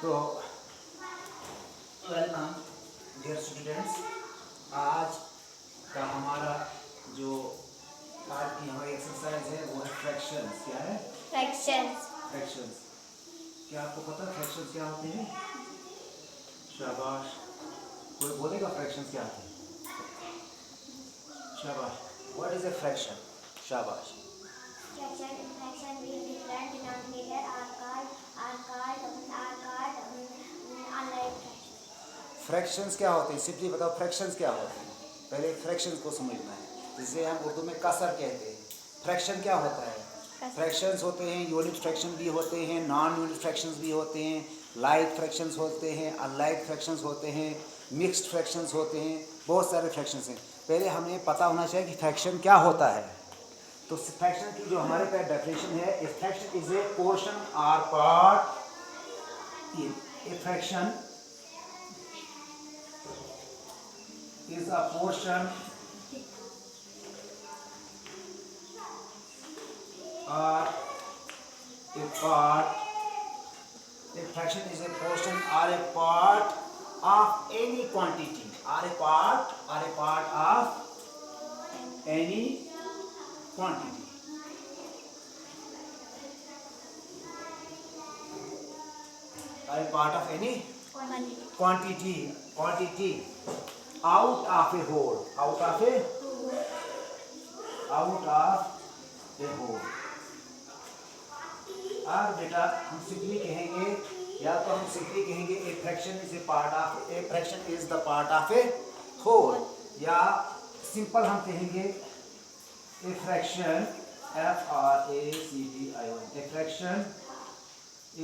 तो welcome dear students. आज का हमारा जो आज की हमारी एक्सरसाइज है वो है फ्रैक्शंस। क्या है? फ्रैक्शंस। क्या आपको पता है फ्रैक्शंस क्या होते हैं? शाबाश। कोई बोलेगा फ्रैक्शंस क्या होते हैं? शाबाश। What is a fraction? शाबाश। Fraction with different denominator are called unlike fraction. Fractions क्या होते हैं? सिंपली बताओ फ्रैक्शंस क्या होते हैं। पहले फ्रैक्शंस को समझना है, जिसे हम उर्दू में कसर कहते हैं। फ्रैक्शन क्या होता है? फ्रैक्शंस होते हैं, यूनिट फ्रैक्शन भी होते हैं, नॉन यूनिट फ्रैक्शंस भी होते हैं, लाइक फ्रैक्शंस होते हैं, अनलाइक फ्रैक्शंस होते हैं, मिक्स्ड फ्रैक्शंस होते हैं, बहुत सारे फ्रैक्शंस हैं। पहले हमें पता होना चाहिए कि फ्रैक्शन क्या होता है। तो फ्रैक्शन की जो हमारे पास डेफिनेशन है, fraction is a portion or part in a fraction is a portion or a part. A fraction is a portion or a part of any quantity or a part of any quantity. Or a part of any quantity out of a whole. और बेटा हम simply कहेंगे, या तो हम simply कहेंगे a fraction is the part of a whole, या simple हम कहेंगे a fraction FRACTION। A fraction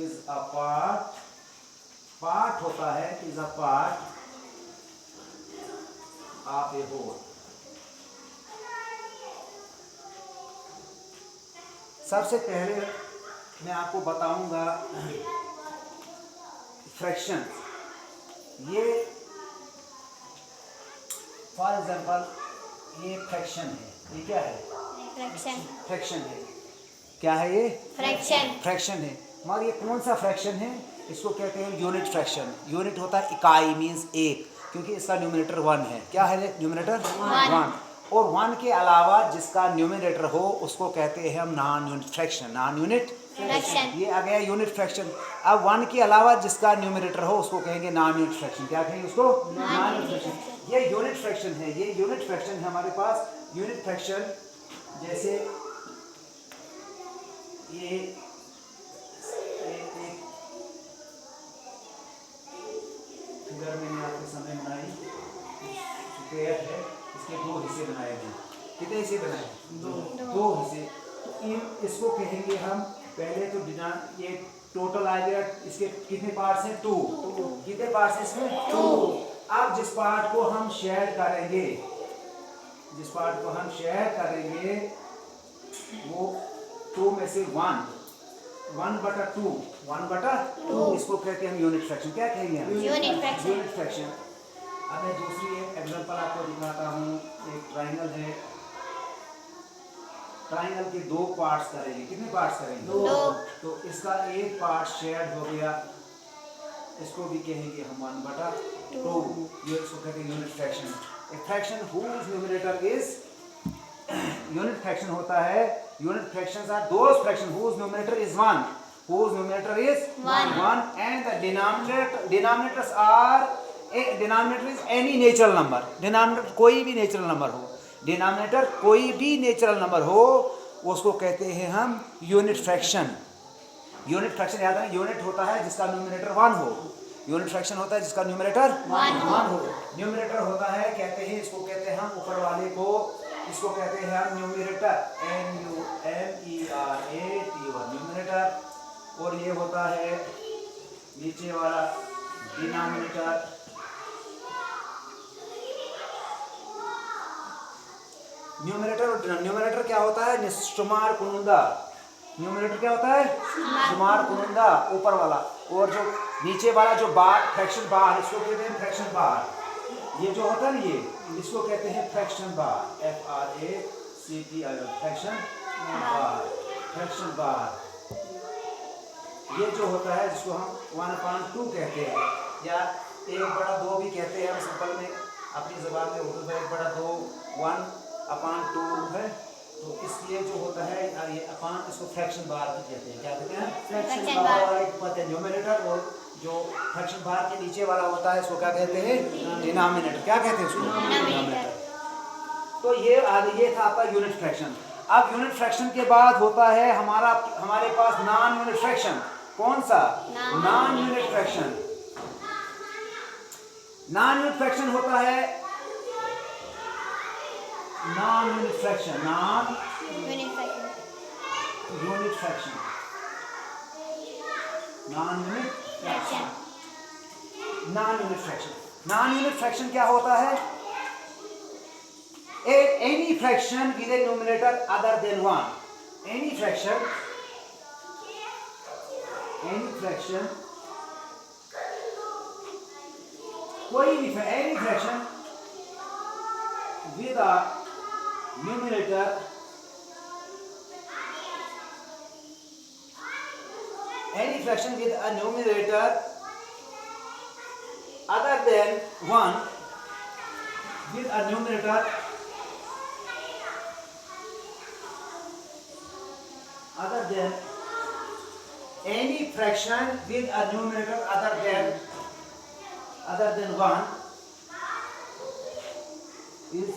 is a part होता है, is a part of a whole. सबसे पहले मैं आपको बताऊंगा फ्रैक्शन। ये फॉर एग्जांपल ये फ्रैक्शन है। ये क्या है? फ्रैक्शन है। क्या है ये? फ्रैक्शन है। मगर ये कौन सा फ्रैक्शन है? इसको कहते हैं यूनिट फ्रैक्शन। यूनिट होता है इकाई, मींस एक, क्योंकि इसका न्यूमरेटर 1 है। क्या है न्यूमरेटर? 1। और 1 के अलावा जिसका न्यूमरेटर हो उसको कहते हैं हम non unit fraction. Non unit fraction, ये आ गया यूनिट फ्रैक्शन। अब 1 के अलावा जिसका न्यूमरेटर हो उसको कहेंगे नॉन यूनिट फ्रैक्शन। क्या कहेंगे उसको? Non unit fraction. ये यूनिट फ्रैक्शन है, ये यूनिट फ्रैक्शन है हमारे पास। यूनिट फ्रैक्शन जैसे ये फिगर मैंने आपके सामने बनाई, स्क्वायर है, इसके 2 हिस्से बनाए गए। कितने हिस्से बनाए? 2 हिस्से। तो इसको कहेंगे हम पहले तो ये टोटल आ गया, इसके कितने पार्ट्स हैं? 2। कितने पार्ट्स हैं इसमें? 2। अब जिस पार्ट को हम शेयर करेंगे वो 2 में से 1/2 इसको कहते हैं हम यूनिट फ्रैक्शन। क्या कहेंगे हम? Unit fraction. अब मैं दूसरी एक एग्जांपल आपको दिखाता हूँ। एक ट्रायंगल है, ट्रायंगल के 2 पार्ट्स करेंगे। कितने पार्ट्स करेंगे? 2। तो इसका एक पार्ट शेयर्ड हो गया, इसको भी कहेंगे हम 1/2। ये इसको कहते हैं unit fraction. A fraction whose numerator is unit fraction होता है। Unit fractions are those fraction whose numerator is 1 and the denominators are denominator is any natural number। denominator कोई भी नेचुरल नंबर हो, डिनोमिनेटर कोई भी नेचुरल नंबर हो, उसको कहते हैं हम यूनिट फ्रैक्शन। यूनिट फ्रैक्शन याद है, यूनिट होता है जिसका न्यूमरेटर 1 हो। यूनिट फ्रैक्शन होता है जिसका न्यूमरेटर 1 हो। न्यूमरेटर होता है, कहते हैं इसको, कहते हैं हम ऊपर वाले को, इसको कहते हैं हम न्यूमरेटर, NUMERATOR न्यूमरेटर। और ये होता है नीचे वाला डिनोमिनेटर। न्यूमरेटर क्या होता है? शुमार कुनुंदा। न्यूमरेटर क्या होता है? शुमार कुनुंदा, ऊपर वाला। और जो नीचे वाला जो बार, फ्रैक्शन बार, इसको कहते हैं फ्रैक्शन बार। ये जो होता है ना, ये इसको कहते हैं फ्रैक्शन बार। FRACTION फ्रैक्शन बार। ये जो होता है जिसको हम 1/2 कहते हैं या 1/2 भी कहते हैं हम सिंपल में अपनी ज़बान में उर्दू में 1/2 1/2 है। तो इसलिए जो होता है ये अपान इसको फ्रैक्शन बार भी कहते हैं। क्या कहते हैं? फ्रैक्शन बार वाला एक पता है न्यूमरेटर और जो फ्रैक्शन बार के नीचे वाला होता है इसको क्या कहते हैं? डिनोमिनेटर। क्या कहते हैं उसको? डिनोमिनेटर। तो ये था आपका यूनिट फ्रैक्शन। अब यूनिट फ्रैक्शन के बाद होता है हमारे पास नॉन यूनिट फ्रैक्शन। कौन सा? Non unit fraction. Non unit fraction होता है non unit fraction. Non unit fraction. Non unit fraction. Non unit fraction. Non unit fraction क्या होता है? Any fraction with a numerator other than 1. Any fraction कोई भी any fraction with a numerator other than 1 with a numerator other than any fraction with a numerator other than 1 is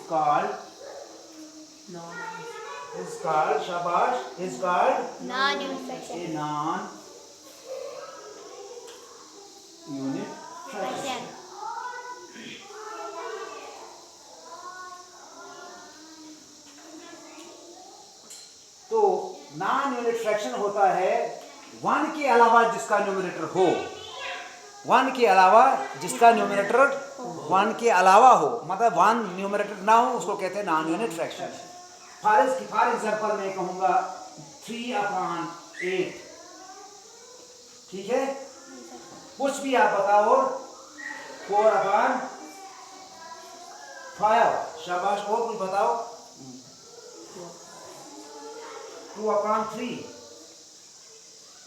called shabash is called non-unit fraction. a non-unit fraction. तो non unit fraction होता है 1 के अलावा जिसका numerator हो। 1 के अलावा जिसका न्यूमरेटर 1 के अलावा हो, मतलब 1 न्यूमरेटर ना हो, उसको कहते हैं non unit fraction. For example मैं कहूँगा 3/8। ठीक है, कुछ भी आप बताओ। 4/5। शाबाश, और कुछ बताओ। 2/3।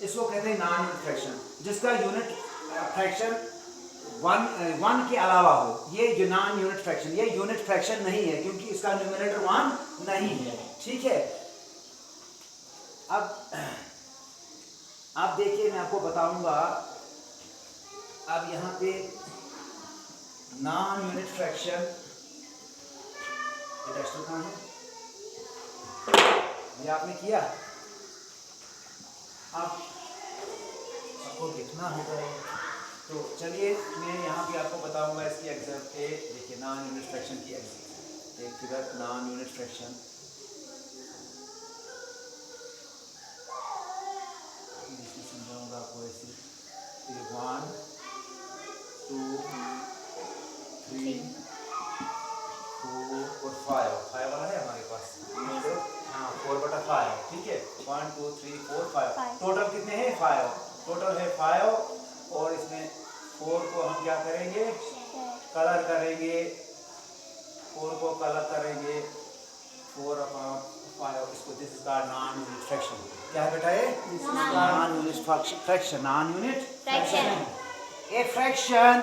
इसको कहते हैं नॉन यूनिट फ्रैक्शन, जिसका यूनिट फ्रैक्शन 1 के अलावा हो। ये नॉन यूनिट फ्रैक्शन, ये यूनिट फ्रैक्शन नहीं है क्योंकि इसका न्यूमरेटर 1 नहीं है। ठीक है, अब देखिए मैं आपको बताऊंगा। अब यहाँ पे नॉन यूनिट फ्रैक्शन कहाँ है? ये आपने किया। अब आपको लिखना होगा। तो चलिए मैं यहाँ पे आपको बताऊंगा इसकी एग्जाम पे। देखिए नॉन यूनिट फ्रैक्शन की एक फिगर, नॉन यूनिट फ्रैक्शन। समझाऊंगा आपको ऐसे। 1 2 3 4 और 5 वाला है हमारे पास। 4/5। ठीक है, 1 2 3 4 5। टोटल कितने हैं? 5। टोटल है 5 और इसमें 4 को हम क्या करेंगे? कलर करेंगे। 4 को कलर करेंगे 4/5। इसको this is called non unit fraction. क्या है बेटा ये? Non unit fraction. Non unit fraction. A fraction,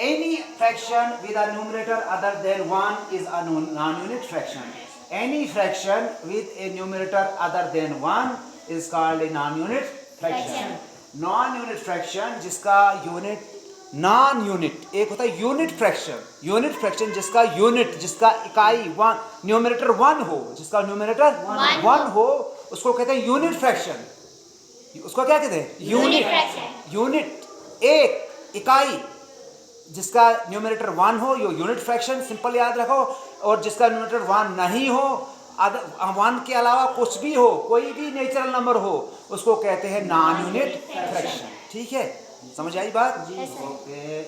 any fraction with a numerator other than 1 is a non-unit fraction. Any fraction with a numerator other than 1 is called a non-unit fraction. Non-unit fraction जिसका unit non-unit, एक होता है unit fraction. Unit fraction जिसका unit, जिसका इकाई 1 numerator 1 हो, जिसका numerator 1 हो, उसको कहते हैं यूनिट फ्रैक्शन। उसको क्या कहते हैं? यूनिट। एक इकाई जिसका न्यूमरेटर 1 हो, यो यूनिट फ्रैक्शन, सिंपल याद रखो। और जिसका न्यूमरेटर 1 नहीं हो, 1 के अलावा कुछ भी हो, कोई भी नेचुरल नंबर हो, उसको कहते हैं नॉन यूनिट फ्रैक्शन। ठीक है, समझ आई बात? ओके।